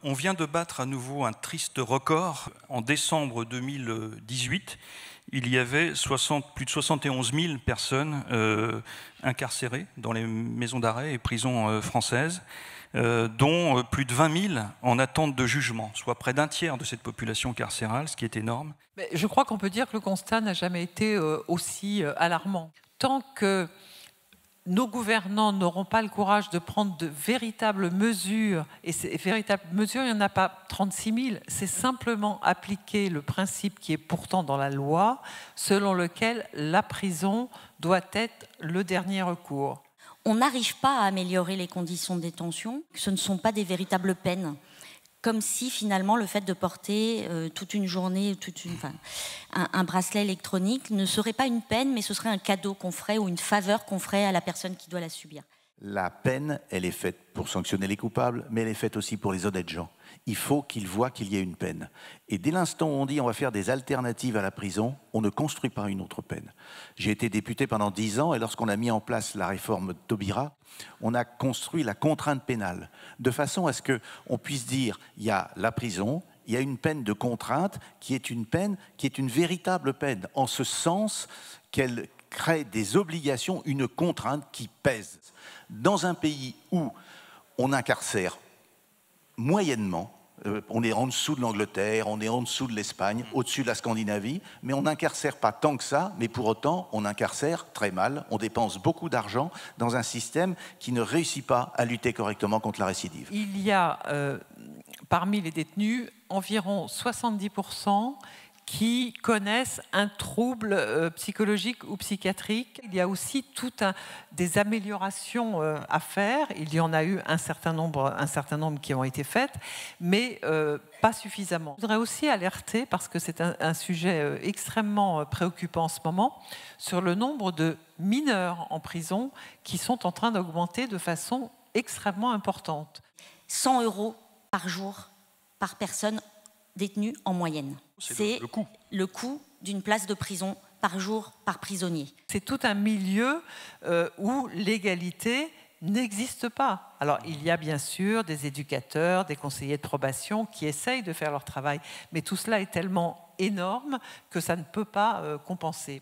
On vient de battre à nouveau un triste record. En décembre 2018, il y avait plus de 71 000 personnes incarcérées dans les maisons d'arrêt et prisons françaises, dont plus de 20 000 en attente de jugement, soit près d'un tiers de cette population carcérale, ce qui est énorme. Mais je crois qu'on peut dire que le constat n'a jamais été aussi alarmant. Tant que nos gouvernants n'auront pas le courage de prendre de véritables mesures, et ces véritables mesures, il n'y en a pas 36 000, c'est simplement appliquer le principe qui est pourtant dans la loi, selon lequel la prison doit être le dernier recours. On n'arrive pas à améliorer les conditions de détention, ce ne sont pas des véritables peines. Comme si finalement le fait de porter toute une journée, un bracelet électronique ne serait pas une peine, mais ce serait un cadeau qu'on ferait ou une faveur qu'on ferait à la personne qui doit la subir. La peine, elle est faite pour sanctionner les coupables, mais elle est faite aussi pour les honnêtes gens. Il faut qu'ils voient qu'il y a une peine. Et dès l'instant où on dit on va faire des alternatives à la prison, on ne construit pas une autre peine. J'ai été député pendant 10 ans et lorsqu'on a mis en place la réforme Taubira, on a construit la contrainte pénale, de façon à ce qu'on puisse dire il y a la prison, il y a une peine de contrainte qui est une peine, qui est une véritable peine, en ce sens qu'elle crée des obligations, une contrainte qui pèse. Dans un pays où on incarcère moyennement, on est en dessous de l'Angleterre, on est en dessous de l'Espagne, au-dessus de la Scandinavie, mais on n'incarcère pas tant que ça, mais pour autant, on incarcère très mal, on dépense beaucoup d'argent dans un système qui ne réussit pas à lutter correctement contre la récidive. Il y a, parmi les détenus, environ 70% qui connaissent un trouble psychologique ou psychiatrique. Il y a aussi des améliorations à faire. Il y en a eu un certain nombre qui ont été faites, mais pas suffisamment. Je voudrais aussi alerter, parce que c'est un sujet extrêmement préoccupant en ce moment, sur le nombre de mineurs en prison qui sont en train d'augmenter de façon extrêmement importante. 100 € par jour, par personne détenue en moyenne. C'est le coût d'une place de prison par jour, par prisonnier. C'est tout un milieu où l'égalité n'existe pas. Alors, il y a bien sûr des éducateurs, des conseillers de probation qui essayent de faire leur travail, mais tout cela est tellement énorme que ça ne peut pas compenser.